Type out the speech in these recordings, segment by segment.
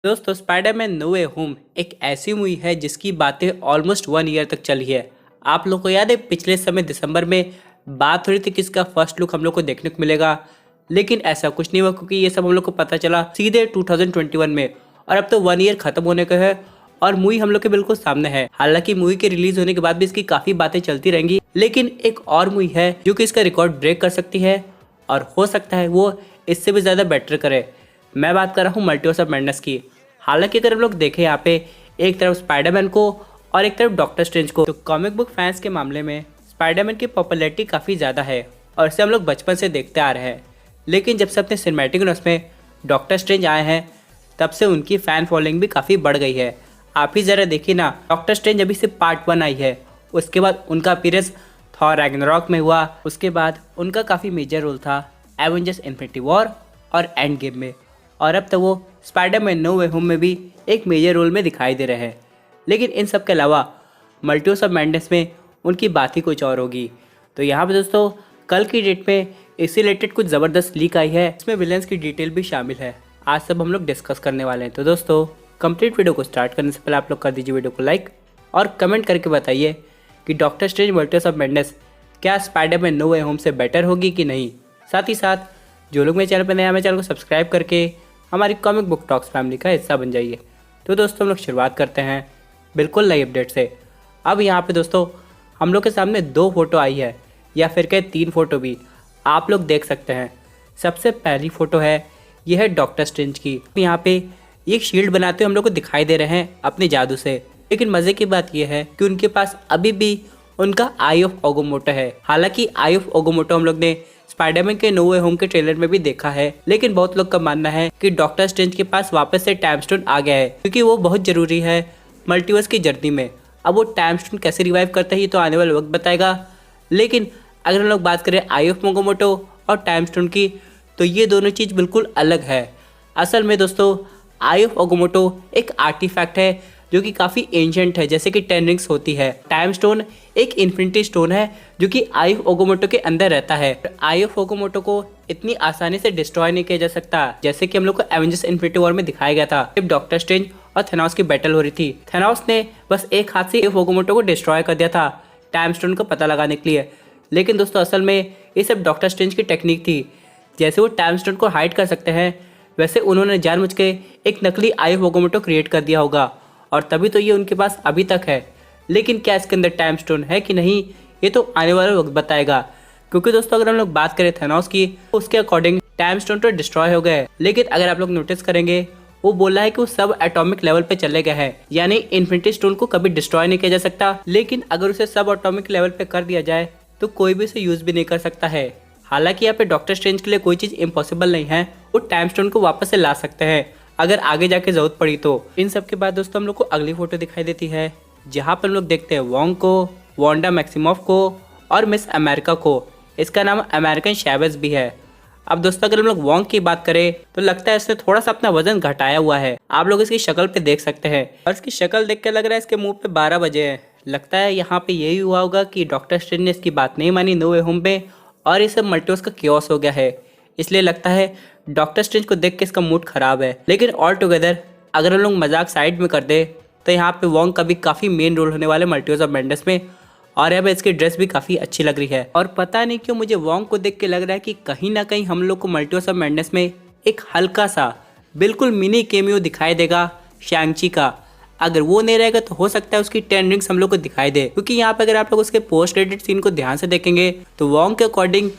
दोस्तों Spiderman no वे home एक ऐसी मूवी है जिसकी बातें ऑलमोस्ट 1 ईयर तक चली है। आप लोग को याद है पिछले समय दिसंबर में बात हो रही थी कि इसका फर्स्ट लुक हम लोग को देखने को मिलेगा, लेकिन ऐसा कुछ नहीं हुआ क्योंकि ये सब हम लोग को पता चला सीधे 2021 में। और अब तो 1 ईयर खत्म होने का है और मूवी हम लोग के बिल्कुल सामने है। हालांकि मूवी के रिलीज होने के बाद भी इसकी काफी बातें चलती रहेंगी, लेकिन एक और मूवी है जो कि इसका रिकॉर्ड ब्रेक कर सकती है और हो सकता है वो इससे भी ज़्यादा बेटर करे। मैं बात कर रहा हूँ मल्टीवर्स ऑफ मैडनेस की। हालांकि अगर हम लोग देखें यहाँ पे एक तरफ स्पाइडरमैन को और एक तरफ डॉक्टर स्ट्रेंज को, तो कॉमिक बुक फैंस के मामले में स्पाइडरमैन की पॉपुलैरिटी काफ़ी ज़्यादा है और इसे हम लोग बचपन से देखते आ रहे हैं। लेकिन जब से अपने सिनेमैटिक यूनिवर्स में डॉक्टर स्ट्रेंज आए हैं तब से उनकी फ़ैन फॉलोइंग भी काफ़ी बढ़ गई है। आप ही ज़रा देखिए ना, डॉक्टर स्ट्रेंज अभी से पार्ट 1 आई है, उसके बाद उनका अपीयरेंस थॉर रैग्नारॉक में हुआ, उसके बाद उनका काफ़ी मेजर रोल था एवेंजर्स इन्फिनिटी वॉर और एंड गेम में, और अब तो वो स्पाइडरमैन नो वे होम में भी एक मेजर रोल में दिखाई दे रहे हैं। लेकिन इन सब के अलावा मल्टीवर्स ऑफ मैडनेस में उनकी बात ही कुछ और होगी। तो यहाँ पे दोस्तों कल की डेट में इससे रिलेटेड कुछ ज़बरदस्त लीक आई है, इसमें विलेंस की डिटेल भी शामिल है। आज सब हम लोग डिस्कस करने वाले हैं। तो दोस्तों कंप्लीट वीडियो को स्टार्ट करने से पहले आप लोग कर दीजिए वीडियो को लाइक और कमेंट करके बताइए कि doctor strange multiverse of madness क्या स्पाइडरमैन नो वे होम से बेटर होगी कि नहीं। साथ ही साथ जो लोग मेरे चैनल पर नए हैं, मेरे चैनल को सब्सक्राइब करके हमारी कॉमिक बुक टॉक्स फैमिली का हिस्सा बन जाइए। तो दोस्तों हम लोग शुरुआत करते हैं बिल्कुल नई अपडेट से। अब यहाँ पे दोस्तों हम लोग के सामने 2 फोटो आई है, या फिर कहे 3 फोटो भी आप लोग देख सकते हैं। सबसे पहली फ़ोटो है यह है डॉक्टर स्ट्रेंज की। यहाँ पे एक शील्ड बनाते हुए हम लोग को दिखाई दे रहे हैं अपने जादू से। लेकिन मज़े की बात यह है कि उनके पास अभी भी उनका आई ऑफ ओगोमोटो है। हालांकि आई ऑफ ओगोमोटो हम लोग ने स्पाइडरमैन के नो वे होम के ट्रेलर में भी देखा है, लेकिन बहुत लोग का मानना है कि डॉक्टर स्ट्रेंज के पास वापस से टाइम स्टोन आ गया है, क्योंकि वो बहुत जरूरी है मल्टीवर्स की जर्नी में। अब वो टाइम स्टोन कैसे रिवाइव करता है ये तो आने वाला वक्त बताएगा। लेकिन अगर हम लोग बात करें आई ऑफ ओगोमोटो और टाइम स्टोन की, तो ये दोनों चीज़ बिल्कुल अलग है। असल में दोस्तों आई ऑफ ओगोमोटो एक आर्टिफैक्ट है जो कि काफ़ी एंशिएंट है, जैसे कि 10 रिंग्स होती है। टाइम स्टोन एक इन्फिनिटी स्टोन है जो कि आई ऑफ ओगोमोटो के अंदर रहता है। आई ऑफ ओगोमोटो को इतनी आसानी से डिस्ट्रॉय नहीं किया जा सकता, जैसे कि हम लोग को एवेंजर्स इन्फिनिटी वॉर में दिखाया गया था जब डॉक्टर स्ट्रेंज और थेनोस की बैटल हो रही थी। थेनोस ने बस एक हाथ से ओगोमोटो को डिस्ट्रॉय कर दिया था टाइम स्टोन का पता लगाने के लिए। लेकिन दोस्तों असल में ये सब डॉक्टर स्ट्रेंज की टेक्निक थी। जैसे वो टाइम स्टोन को हाइड कर सकते हैं, वैसे उन्होंने जानबूझ के एक नकली आई ऑफ ओगोमोटो क्रिएट कर दिया होगा, और तभी तो ये उनके पास अभी तक है। लेकिन क्या इसके अंदर टाइम स्टोन है कि नहीं ये तो आने वाला वक्त बताएगा। क्योंकि दोस्तों अगर हम लोग बात करें थेनोस की, उसके अकॉर्डिंग टाइम स्टोन तो डिस्ट्रॉय हो गए, लेकिन अगर आप लोग नोटिस करेंगे वो बोला है कि वो सब एटॉमिक लेवल पे चले गए हैं, यानी इन्फिनिटी स्टोन को कभी डिस्ट्रॉय नहीं किया जा सकता। लेकिन अगर उसे सब एटॉमिक लेवल पे कर दिया जाए तो कोई भी उसे यूज भी नहीं कर सकता है। हालांकि यहाँ पे डॉक्टर स्ट्रेंज के लिए कोई चीज इम्पॉसिबल नहीं है, वो टाइम स्टोन को वापस से ला सकते हैं अगर आगे जाके जरूरत पड़ी तो। इन सब के बाद दोस्तों हम लोग को अगली फोटो दिखाई देती है, जहाँ पर हम लोग देखते हैं वोंग को, वांडा मैक्सिमोफ को और मिस अमेरिका को। इसका नाम अमेरिकन शैवेज भी है। अब दोस्तों अगर हम लोग वोंग की बात करें तो लगता है इसने थोड़ा सा अपना वजन घटाया हुआ है। आप लोग इसकी शक्ल पे देख सकते हैं, और इसकी शक्ल देख के लग रहा है इसके मुंह पे 12 बजे हैं। लगता है यहाँ पे यही हुआ होगा कि डॉक्टर स्ट्रेंज ने इसकी बात नहीं मानी नो वे होम पे, और ये सब मल्टीवर्स का क्योस हो गया है। इसलिए लगता है डॉक्टर स्ट्रेंज को देख के इसका मूड खराब है। लेकिन ऑल टुगेदर अगर हम लोग मजाक साइड में कर दे तो यहाँ पे वोंग का भी काफ़ी मेन रोल होने वाले मल्टीवर्स ऑफ मैडनेस में, और यहाँ पे इसकी ड्रेस भी काफ़ी अच्छी लग रही है। और पता नहीं क्यों मुझे वोंग को देख के लग रहा है कि कहीं ना कहीं हम लोग को मल्टीवर्स ऑफ मैडनेस में एक हल्का सा बिल्कुल मिनी केमियो दिखाई देगा शैंग-ची का। अगर वो नहीं रहेगा तो हो सकता है उसकी 10 रिंग्स हम लोग को दिखाई दे, क्योंकि यहाँ पे अगर आप लोग उसके पोस्ट क्रेडिट सीन को ध्यान से देखेंगे तो वोंग के अकॉर्डिंग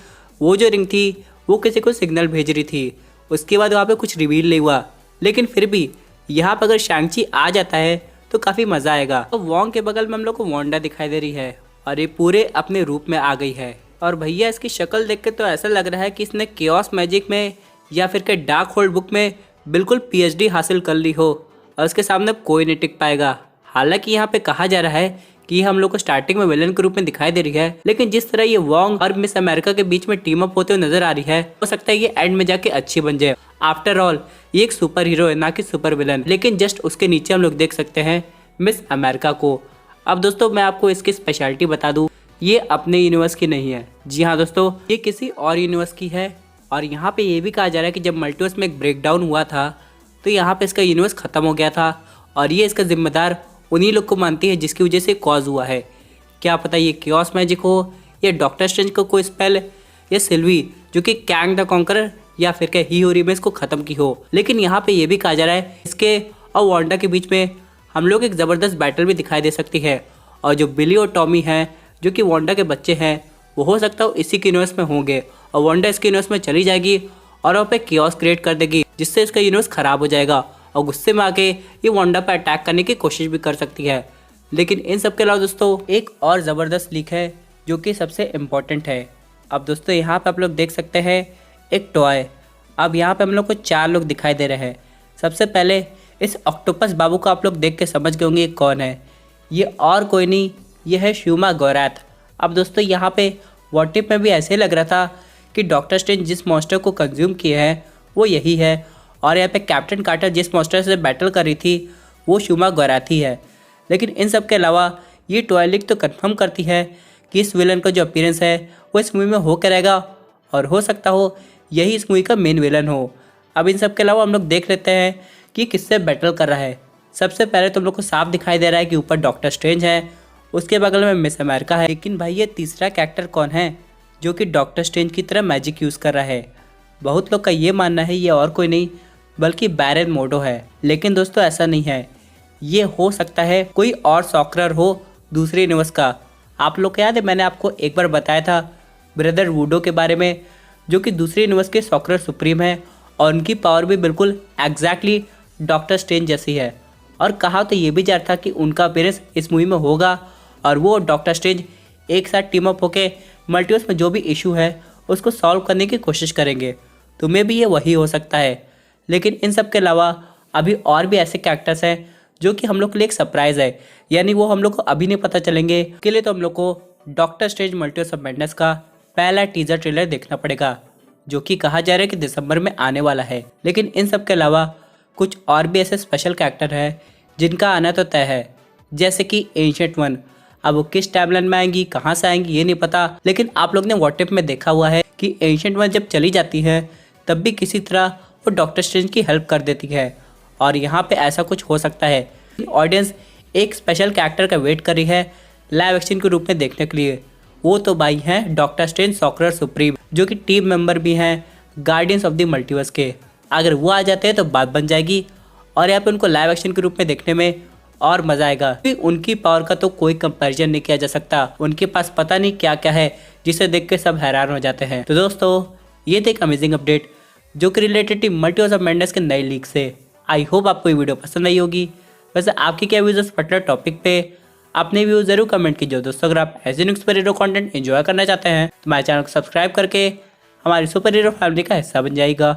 वो जो रिंग थी वो किसी को सिग्नल भेज रही थी। उसके बाद वहाँ पे कुछ रिवील नहीं हुआ, लेकिन फिर भी यहाँ पर अगर शैंग-ची आ जाता है तो काफ़ी मज़ा आएगा। तो वोंग के बगल में हम लोग को वांडा दिखाई दे रही है, और ये पूरे अपने रूप में आ गई है। और भैया इसकी शक्ल देख के तो ऐसा लग रहा है कि इसने केओस मैजिक में या फिर के डार्क होल्ड बुक में बिल्कुल PhD हासिल कर ली हो, और उसके सामने कोई नहीं टिक पाएगा। हालांकि यहाँ पे कहा जा रहा है कि हम लोग को स्टार्टिंग में विलन के रूप में दिखाई दे रही है, लेकिन जिस तरह ये वोंग और मिस अमेरिका के बीच में टीम अप होते हुए नजर आ रही है, हो सकता है ये एंड में जाके अच्छी बन जाए। आफ्टर ऑल ये एक सुपर हीरो है, ना कि सुपर विलन। लेकिन जस्ट उसके नीचे हम लोग देख सकते हैं मिस अमेरिका को। अब दोस्तों मैं आपको इसकी स्पेशलिटी बता दूं, ये अपने यूनिवर्स की नहीं है। जी हाँ दोस्तों, ये किसी और यूनिवर्स की है। और यहाँ पे ये भी कहा जा रहा है कि जब मल्टीवर्स में एक ब्रेकडाउन हुआ था तो यहाँ पे इसका यूनिवर्स ख़त्म हो गया था और ये इसका जिम्मेदार उन्हीं लोग को मानती है जिसकी वजह से कॉज हुआ है। क्या पता ये कियोस मैजिक हो या डॉक्टर स्ट्रेंज का कोई स्पेल या सिल्वी जो कि कैंग द कॉन्करर या फिर क्या ही रिमेस को ख़त्म की हो। लेकिन यहाँ पे ये भी कहा जा रहा है इसके और वांडा के बीच में हम लोग एक ज़बरदस्त बैटल भी दिखाई दे सकती है और जो बिली और टॉमी हैं जो कि वांडा के बच्चे हैं वो हो सकता है इसी के यूनिवर्स में होंगे और वांडा इसके यूनिवर्स में चली जाएगी और वहाँ पे कियोस क्रिएट कर देगी जिससे इसका यूनिवर्स ख़राब हो जाएगा और गुस्से में आके ये वांडा पर अटैक करने की कोशिश भी कर सकती है। लेकिन इन सब के अलावा दोस्तों एक और ज़बरदस्त लीक है जो कि सबसे इम्पोर्टेंट है। अब दोस्तों यहाँ पे आप लोग देख सकते हैं एक टॉय। अब यहाँ पे हम लोग को 4 लोग दिखाई दे रहे हैं। सबसे पहले इस ऑक्टोपस बाबू को आप लोग देख के समझ गए होंगे ये कौन है। ये और कोई नहीं, ये है श्यूमा गोरैथ। अब दोस्तों यहाँ पे व्हाट इफ में भी ऐसे ही लग रहा था कि डॉक्टर स्ट्रेंज जिस मॉन्स्टर को कंज्यूम किए हैं वो यही है और यहाँ पे कैप्टन कार्टर जिस मॉन्स्टर से बैटल कर रही थी वो श्यूमा गोरैथ ही है। लेकिन इन सब के अलावा ये टॉय लीक तो कंफर्म करती है कि इस विलन का जो अपीयरेंस है वो इस मूवी में हो कर रहेगा और हो सकता हो यही इस मूवी का मेन विलन हो। अब इन सब के अलावा हम लोग देख लेते हैं कि किससे बैटल कर रहा है। सबसे पहले तो हम लोग को साफ दिखाई दे रहा है कि ऊपर डॉक्टर स्ट्रेंज है, उसके बगल में मिस अमेरिका है। लेकिन भाई ये तीसरा कैरेक्टर कौन है जो कि डॉक्टर स्ट्रेंज की तरह मैजिक यूज़ कर रहा है? बहुत लोग का ये मानना है ये और कोई नहीं बल्कि बैरन मोर्डो है। लेकिन दोस्तों ऐसा नहीं है, ये हो सकता है कोई और सॉकरर हो दूसरे यूनिवर्स का। आप लोग को याद है मैंने आपको एक बार बताया था ब्रदर वुडो के बारे में जो कि दूसरे यूनिवर्स के सॉकरर सुप्रीम है और उनकी पावर भी बिल्कुल एग्जैक्टली डॉक्टर स्ट्रेंज जैसी है। और कहा तो ये भी जा रहा था कि उनका अपीयरेंस इस मूवी में होगा और वो डॉक्टर स्ट्रेंज एक साथ टीम अप होके मल्टीवर्स में जो भी इशू है उसको सॉल्व करने की कोशिश करेंगे। तो मे भी ये वही हो सकता है। लेकिन इन सब के अलावा अभी और भी ऐसे कैरेक्टर्स हैं जो कि हम लोग के लिए एक सरप्राइज़ है, यानी वो हम लोग को अभी नहीं पता चलेंगे। के लिए तो हम लोग को doctor strange multiverse of madness का पहला टीजर ट्रेलर देखना पड़ेगा जो कि कहा जा रहा है कि दिसंबर में आने वाला है। लेकिन इन सब के अलावा कुछ और भी ऐसे स्पेशल कैरेक्टर हैं जिनका आना तो तय है, जैसे कि एंशिएंट वन। अब वो किस टाइमलाइन में आएंगी, कहाँ से आएंगी ये नहीं पता। लेकिन आप लोग ने व्हाट इफ में देखा हुआ है कि एंशिएंट वन जब चली जाती है तब भी किसी तरह वो डॉक्टर स्ट्रेंज की हेल्प कर देती है और यहाँ पे ऐसा कुछ हो सकता है। ऑडियंस एक स्पेशल कैरेक्टर का वेट कर रही है लाइव एक्शन के रूप में देखने के लिए। वो तो भाई हैं डॉक्टर स्ट्रेंज सॉकरर सुप्रीम जो कि टीम मेंबर भी हैं गार्डियंस ऑफ द मल्टीवर्स के। अगर वो आ जाते हैं तो बात बन जाएगी और यहाँ पे उनको लाइव एक्शन के रूप में देखने में और मज़ा आएगा क्योंकि उनकी पावर का तो कोई कंपैरिजन नहीं किया जा सकता। उनके पास पता नहीं क्या क्या है जिसे देख के सब हैरान हो जाते हैं। तो दोस्तों ये थे एक अमेजिंग अपडेट जो कि related to multiverse of madness के नए लीक से। आई होप आपको ये वीडियो पसंद आई होगी। वैसे आपकी क्या व्यूज़ उस पर्टिकुलर टॉपिक पे अपने व्यूज़ जरूर कमेंट कीजिए। दोस्तों अगर आप ऐसे news super hero content enjoy करना चाहते हैं तो हमारे चैनल को सब्सक्राइब करके हमारी सुपर हीरो फैमिली का हिस्सा बन जाएगा।